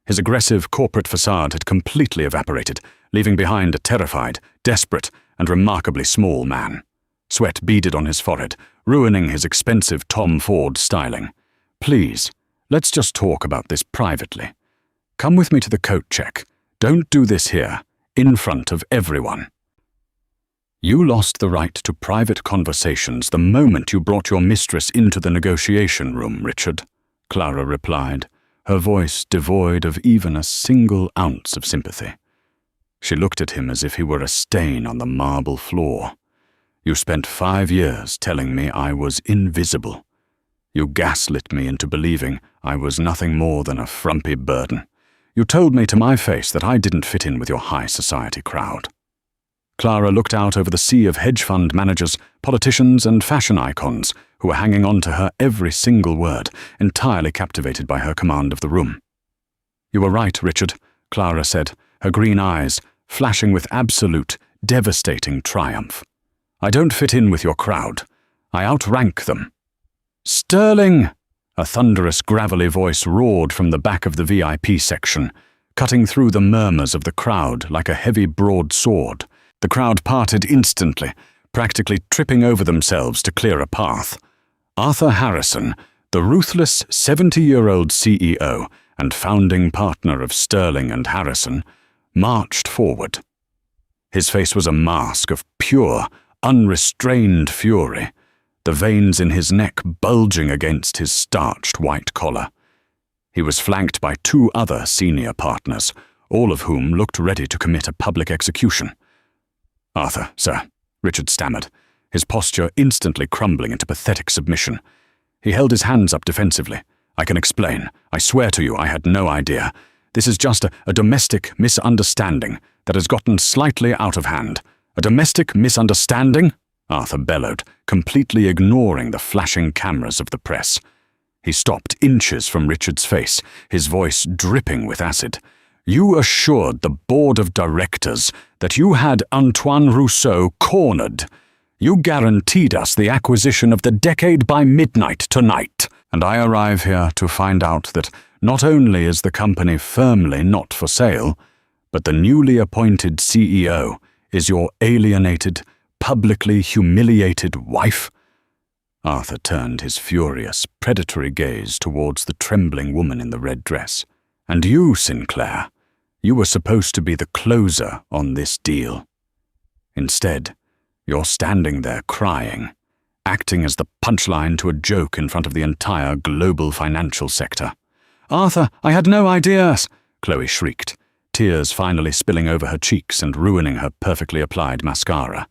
Speaker 1: His aggressive corporate facade had completely evaporated, leaving behind a terrified, desperate, and remarkably small man. Sweat beaded on his forehead, ruining his expensive Tom Ford styling. "Please, let's just talk about this privately. Come with me to the coat check. Don't do this here, in front of everyone." "You lost the right to private conversations the moment you brought your mistress into the negotiation room, Richard," Clara replied, her voice devoid of even a single ounce of sympathy. She looked at him as if he were a stain on the marble floor. "You spent 5 years telling me I was invisible. You gaslit me into believing I was nothing more than a frumpy burden. You told me to my face that I didn't fit in with your high society crowd." Clara looked out over the sea of hedge fund managers, politicians, and fashion icons who were hanging on to her every single word, entirely captivated by her command of the room. "You were right, Richard," Clara said, her green eyes flashing with absolute, devastating triumph. "I don't fit in with your crowd. I outrank them." "Sterling!" A thunderous, gravelly voice roared from the back of the VIP section, cutting through the murmurs of the crowd like a heavy broadsword. The crowd parted instantly, practically tripping over themselves to clear a path. Arthur Harrison, the ruthless 70-year-old CEO and founding partner of Sterling and Harrison, marched forward. His face was a mask of pure, unrestrained fury, the veins in his neck bulging against his starched white collar. He was flanked by 2 other senior partners, all of whom looked ready to commit a public execution. "Arthur, sir," Richard stammered, his posture instantly crumbling into pathetic submission. He held his hands up defensively. "I can explain. I swear to you I had no idea. This is just a domestic misunderstanding that has gotten slightly out of hand." "A domestic misunderstanding?" Arthur bellowed, completely ignoring the flashing cameras of the press. He stopped inches from Richard's face, his voice dripping with acid. "You assured the board of directors that you had Antoine Rousseau cornered. You guaranteed us the acquisition of the Decade by midnight tonight. And I arrive here to find out that not only is the company firmly not for sale, but the newly appointed CEO is your alienated, publicly humiliated wife?" Arthur turned his furious, predatory gaze towards the trembling woman in the red dress. "And you, Sinclair, you were supposed to be the closer on this deal. Instead, you're standing there crying, acting as the punchline to a joke in front of the entire global financial sector." "Arthur, I had no ideas!" Chloe shrieked, tears finally spilling over her cheeks and ruining her perfectly applied mascara.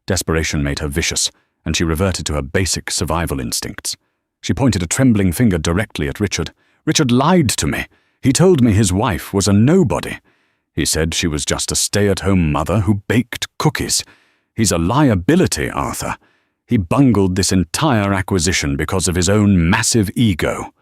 Speaker 1: Desperation made her vicious, and she reverted to her basic survival instincts. She pointed a trembling finger directly at Richard. "Richard lied to me. He told me his wife was a nobody. He said she was just a stay-at-home mother who baked cookies. He's a liability, Arthur. He bungled this entire acquisition because of his own massive ego."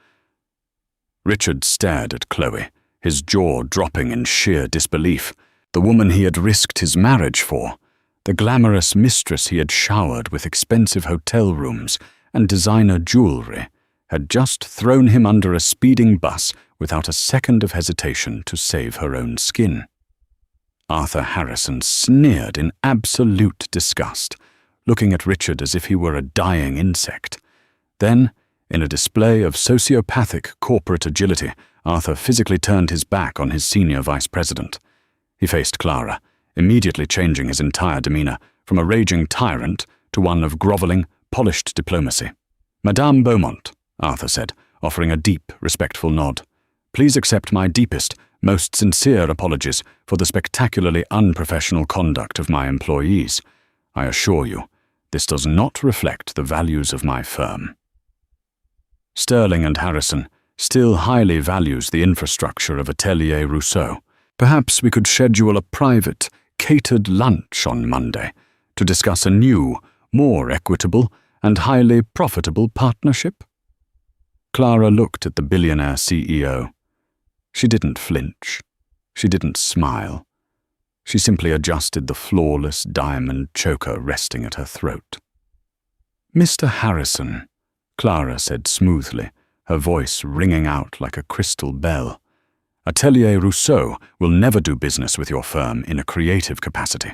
Speaker 1: Richard stared at Chloe, his jaw dropping in sheer disbelief. The woman he had risked his marriage for, the glamorous mistress he had showered with expensive hotel rooms and designer jewelry, had just thrown him under a speeding bus without a second of hesitation to save her own skin. Arthur Harrison sneered in absolute disgust, looking at Richard as if he were a dying insect. Then, in a display of sociopathic corporate agility, Arthur physically turned his back on his senior vice president. He faced Clara, immediately changing his entire demeanor from a raging tyrant to one of groveling, polished diplomacy. "Madame Beaumont," Arthur said, offering a deep, respectful nod. "Please accept my deepest, most sincere apologies for the spectacularly unprofessional conduct of my employees. I assure you, this does not reflect the values of my firm." Sterling and Harrison still highly values the infrastructure of Atelier Rousseau. Perhaps we could schedule a private, catered lunch on Monday to discuss a new, more equitable and highly profitable partnership. Clara looked at the billionaire CEO. She didn't flinch. She didn't smile. She simply adjusted the flawless diamond choker resting at her throat. "Mr. Harrison," Clara said smoothly, her voice ringing out like a crystal bell, "Atelier Rousseau will never do business with your firm in a creative capacity.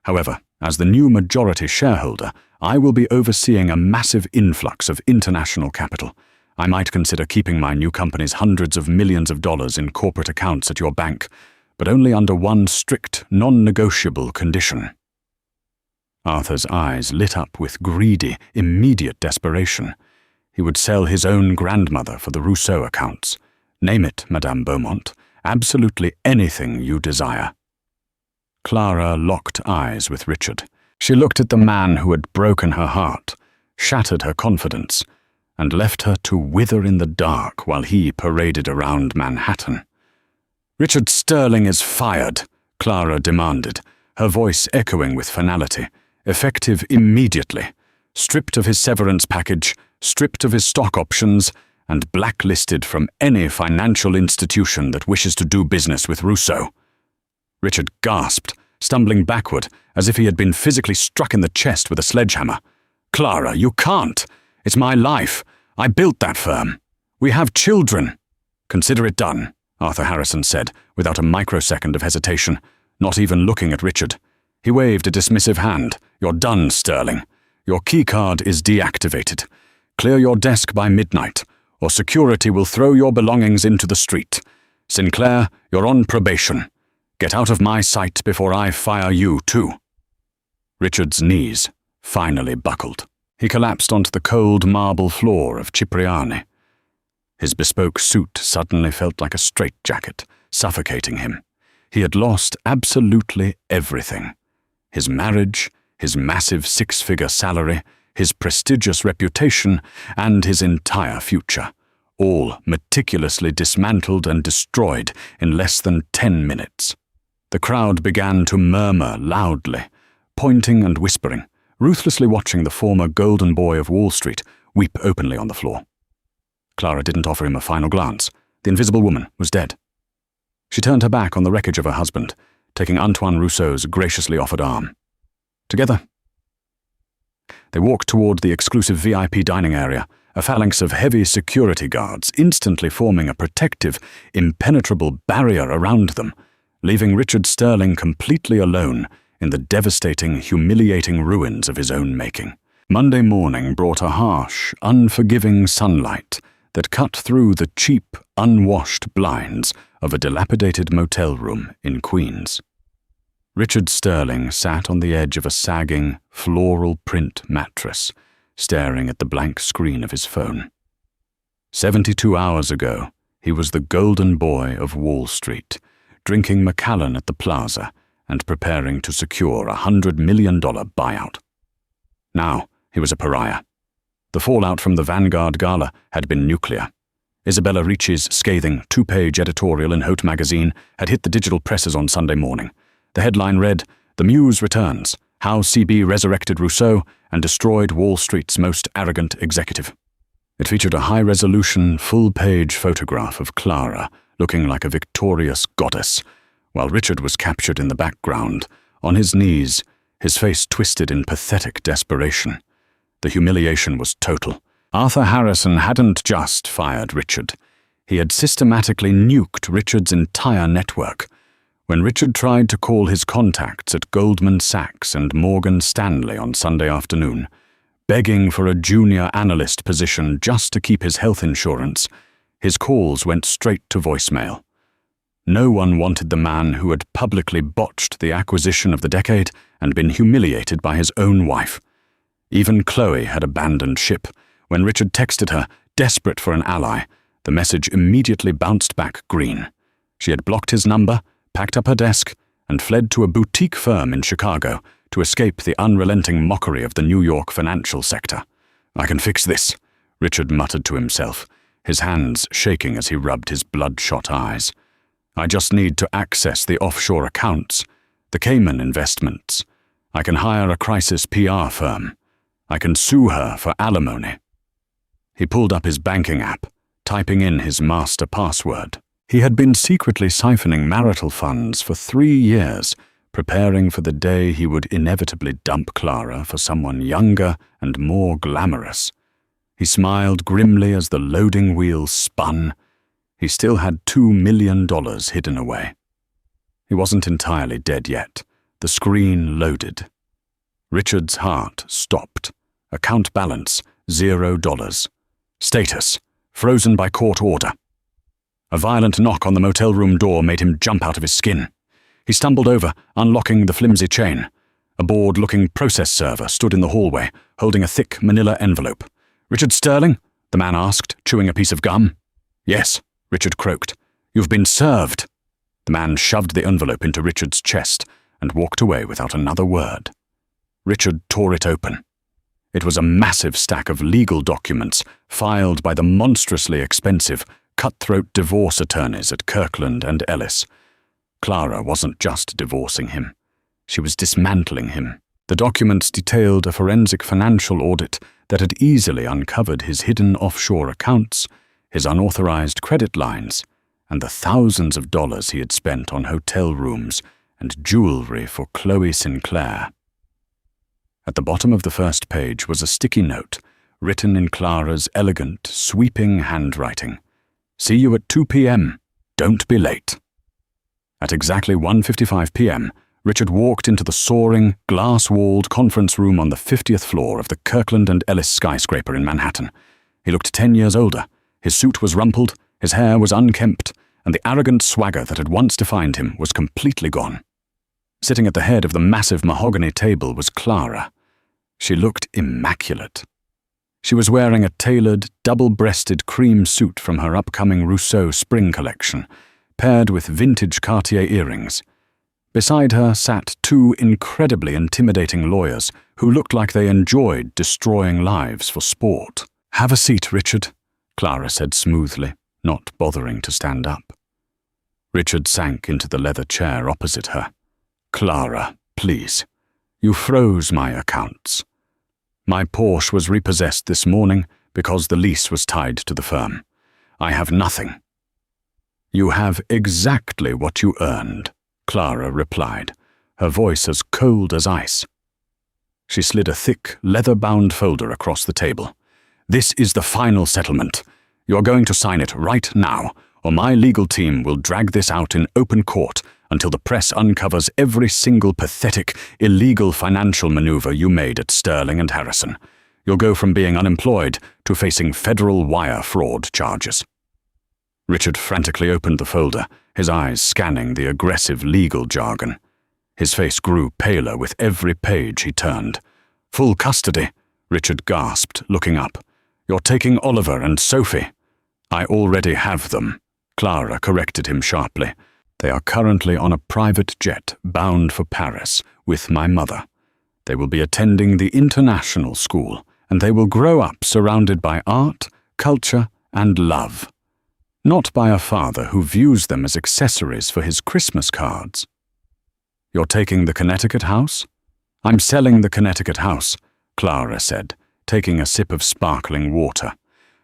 Speaker 1: However, as the new majority shareholder, I will be overseeing a massive influx of international capital. I might consider keeping my new company's hundreds of millions of dollars in corporate accounts at your bank, but only under one strict, non-negotiable condition." Arthur's eyes lit up with greedy, immediate desperation. He would sell his own grandmother for the Rousseau accounts. "Name it, Madame Beaumont. Absolutely anything you desire." Clara locked eyes with Richard. She looked at the man who had broken her heart, shattered her confidence, and left her to wither in the dark while he paraded around Manhattan. "Richard Sterling is fired," Clara demanded, her voice echoing with finality, "effective immediately, stripped of his severance package, stripped of his stock options, and blacklisted from any financial institution that wishes to do business with Rousseau." Richard gasped, stumbling backward as if he had been physically struck in the chest with a sledgehammer. "Clara, you can't! It's my life. I built that firm. We have children." "Consider it done," Arthur Harrison said, without a microsecond of hesitation, not even looking at Richard. He waved a dismissive hand. "You're done, Sterling. Your keycard is deactivated. Clear your desk by midnight, or security will throw your belongings into the street. Sinclair, you're on probation. Get out of my sight before I fire you, too." Richard's knees finally buckled. He collapsed onto the cold marble floor of Cipriani. His bespoke suit suddenly felt like a straitjacket, suffocating him. He had lost absolutely everything. His marriage, his massive six-figure salary, his prestigious reputation, and his entire future, all meticulously dismantled and destroyed in less than 10 minutes. The crowd began to murmur loudly, pointing and whispering, ruthlessly watching the former golden boy of Wall Street weep openly on the floor. Clara didn't offer him a final glance. The invisible woman was dead. She turned her back on the wreckage of her husband, taking Antoine Rousseau's graciously offered arm. Together, they walked toward the exclusive VIP dining area, a phalanx of heavy security guards instantly forming a protective, impenetrable barrier around them, leaving Richard Sterling completely alone in the devastating, humiliating ruins of his own making. Monday morning brought a harsh, unforgiving sunlight that cut through the cheap, unwashed blinds of a dilapidated motel room in Queens. Richard Sterling sat on the edge of a sagging, floral print mattress, staring at the blank screen of his phone. 72 hours ago, he was the golden boy of Wall Street, drinking Macallan at the plaza and preparing to secure a $100 million buyout. Now he was a pariah. The fallout from the Vanguard Gala had been nuclear. Isabella Ricci's scathing two-page editorial in Haute magazine had hit the digital presses on Sunday morning. The headline read, "The Muse Returns, How CB Resurrected Rousseau and Destroyed Wall Street's Most Arrogant Executive." It featured a high-resolution, full-page photograph of Clara looking like a victorious goddess, while Richard was captured in the background, on his knees, his face twisted in pathetic desperation. The humiliation was total. Arthur Harrison hadn't just fired Richard. He had systematically nuked Richard's entire network. When Richard tried to call his contacts at Goldman Sachs and Morgan Stanley on Sunday afternoon, begging for a junior analyst position just to keep his health insurance, his calls went straight to voicemail. No one wanted the man who had publicly botched the acquisition of the decade and been humiliated by his own wife. Even Chloe had abandoned ship. When Richard texted her, desperate for an ally, the message immediately bounced back green. She had blocked his number, packed up her desk, and fled to a boutique firm in Chicago to escape the unrelenting mockery of the New York financial sector. "I can fix this," Richard muttered to himself, his hands shaking as he rubbed his bloodshot eyes. "I just need to access the offshore accounts, the Cayman investments. I can hire a crisis PR firm. I can sue her for alimony." He pulled up his banking app, typing in his master password. He had been secretly siphoning marital funds for 3 years, preparing for the day he would inevitably dump Clara for someone younger and more glamorous. He smiled grimly as the loading wheel spun. He still had $2 million hidden away. He wasn't entirely dead yet. The screen loaded. Richard's heart stopped. Account balance, $0. Status, frozen by court order. A violent knock on the motel room door made him jump out of his skin. He stumbled over, unlocking the flimsy chain. A bored-looking process server stood in the hallway, holding a thick manila envelope. "Richard Sterling?" the man asked, chewing a piece of gum. "Yes," Richard croaked. "You've been served." The man shoved the envelope into Richard's chest and walked away without another word. Richard tore it open. It was a massive stack of legal documents filed by the monstrously expensive, cutthroat divorce attorneys at Kirkland and Ellis. Clara wasn't just divorcing him. She was dismantling him. The documents detailed a forensic financial audit that had easily uncovered his hidden offshore accounts, his unauthorized credit lines, and the thousands of dollars he had spent on hotel rooms and jewelry for Chloe Sinclair. At the bottom of the first page was a sticky note, written in Clara's elegant, sweeping handwriting. "See you at 2 p.m. Don't be late." At exactly 1:55 p.m., Richard walked into the soaring, glass-walled conference room on the 50th floor of the Kirkland and Ellis skyscraper in Manhattan. He looked 10 years older, His suit was rumpled, his hair was unkempt, and the arrogant swagger that had once defined him was completely gone. Sitting at the head of the massive mahogany table was Clara. She looked immaculate. She was wearing a tailored, double-breasted cream suit from her upcoming Rousseau spring collection, paired with vintage Cartier earrings. Beside her sat two incredibly intimidating lawyers who looked like they enjoyed destroying lives for sport. "Have a seat, Richard," Clara said smoothly, not bothering to stand up. Richard sank into the leather chair opposite her. "Clara, please. You froze my accounts. My Porsche was repossessed this morning because the lease was tied to the firm. I have nothing." "You have exactly what you earned," Clara replied, her voice as cold as ice. She slid a thick, leather-bound folder across the table. "This is the final settlement. You are going to sign it right now, or my legal team will drag this out in open court until the press uncovers every single pathetic, illegal financial maneuver you made at Sterling and Harrison. You'll go from being unemployed to facing federal wire fraud charges." Richard frantically opened the folder, his eyes scanning the aggressive legal jargon. His face grew paler with every page he turned. "Full custody," Richard gasped, looking up. "You're taking Oliver and Sophie." "I already have them," Clara corrected him sharply. "They are currently on a private jet bound for Paris with my mother. They will be attending the international school, and they will grow up surrounded by art, culture, and love. Not by a father who views them as accessories for his Christmas cards." "You're taking the Connecticut house?" "I'm selling the Connecticut house," Clara said, taking a sip of sparkling water.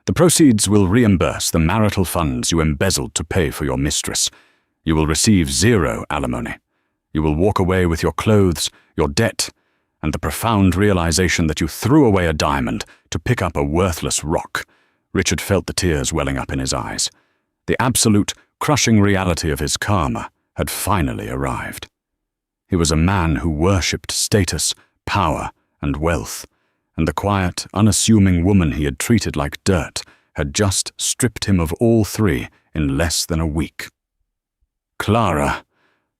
Speaker 1: "The proceeds will reimburse the marital funds you embezzled to pay for your mistress. You will receive 0 alimony. You will walk away with your clothes, your debt, and the profound realization that you threw away a diamond to pick up a worthless rock." Richard felt the tears welling up in his eyes. The absolute, crushing reality of his karma had finally arrived. He was a man who worshipped status, power, and wealth, and the quiet, unassuming woman he had treated like dirt had just stripped him of all three in less than a week. "Clara,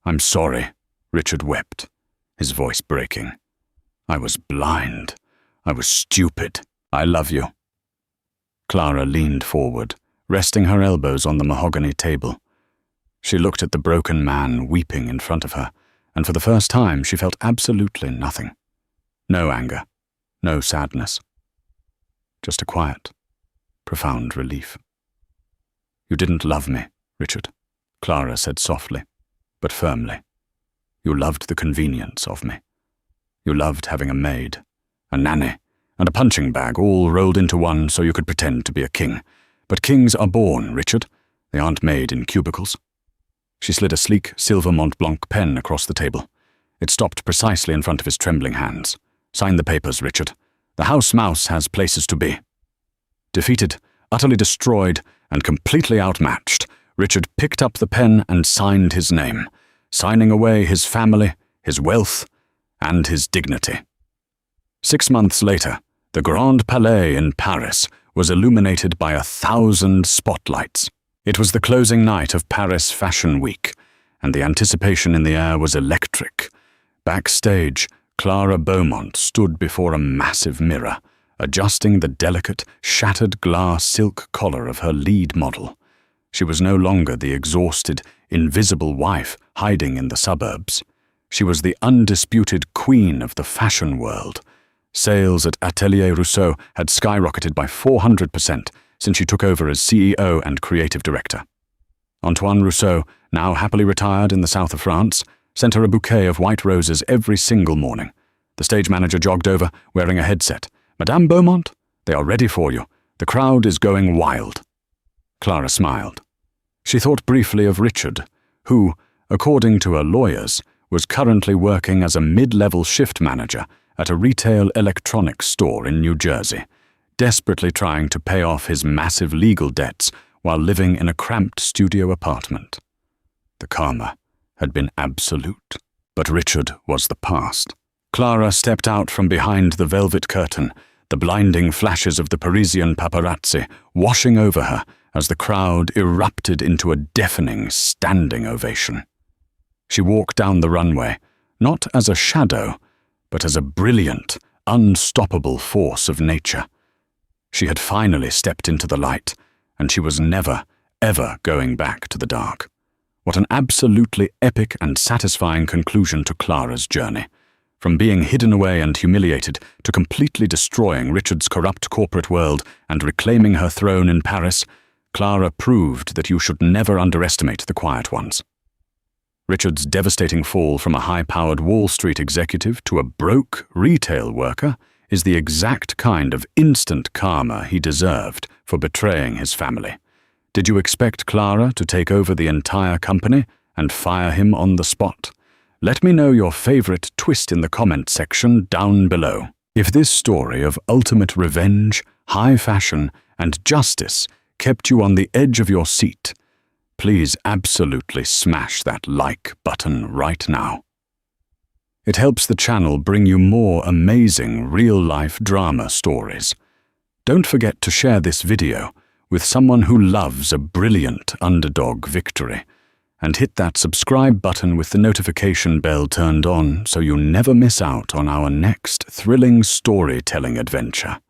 Speaker 1: I'm sorry," Richard wept, his voice breaking. "I was blind. I was stupid. I love you." Clara leaned forward, resting her elbows on the mahogany table. She looked at the broken man weeping in front of her, and for the first time she felt absolutely nothing. No anger, no sadness. Just a quiet, profound relief. "You didn't love me, Richard," Clara said softly, but firmly. "You loved the convenience of me. You loved having a maid, a nanny, and a punching bag all rolled into one so you could pretend to be a king. But kings are born, Richard. They aren't made in cubicles." She slid a sleek silver Mont Blanc pen across the table. It stopped precisely in front of his trembling hands. "Sign the papers, Richard. The house mouse has places to be." Defeated, utterly destroyed, and completely outmatched, Richard picked up the pen and signed his name, signing away his family, his wealth, and his dignity. 6 months later, the Grand Palais in Paris was illuminated by 1,000 spotlights. It was the closing night of Paris Fashion Week, and the anticipation in the air was electric. Backstage, Clara Beaumont stood before a massive mirror, adjusting the delicate, shattered glass silk collar of her lead model. She was no longer the exhausted, invisible wife hiding in the suburbs. She was the undisputed queen of the fashion world. Sales at Atelier Rousseau had skyrocketed by 400% since she took over as CEO and creative director. Antoine Rousseau, now happily retired in the south of France, sent her a bouquet of white roses every single morning. The stage manager jogged over, wearing a headset. "Madame Beaumont, they are ready for you. The crowd is going wild." Clara smiled. She thought briefly of Richard, who, according to her lawyers, was currently working as a mid-level shift manager at a retail electronics store in New Jersey, desperately trying to pay off his massive legal debts while living in a cramped studio apartment. The karma had been absolute, but Richard was the past. Clara stepped out from behind the velvet curtain, the blinding flashes of the Parisian paparazzi washing over her as the crowd erupted into a deafening standing ovation. She walked down the runway, not as a shadow, but as a brilliant, unstoppable force of nature. She had finally stepped into the light, and she was never, ever going back to the dark. What an absolutely epic and satisfying conclusion to Clara's journey. From being hidden away and humiliated to completely destroying Richard's corrupt corporate world and reclaiming her throne in Paris, Clara proved that you should never underestimate the quiet ones. Richard's devastating fall from a high-powered Wall Street executive to a broke retail worker is the exact kind of instant karma he deserved for betraying his family. Did you expect Clara to take over the entire company and fire him on the spot? Let me know your favorite twist in the comment section down below. If this story of ultimate revenge, high fashion, and justice kept you on the edge of your seat, please absolutely smash that like button right now. It helps the channel bring you more amazing real-life drama stories. Don't forget to share this video with someone who loves a brilliant underdog victory, and hit that subscribe button with the notification bell turned on so you never miss out on our next thrilling storytelling adventure.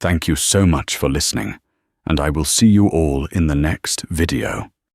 Speaker 1: Thank you so much for listening, and I will see you all in the next video.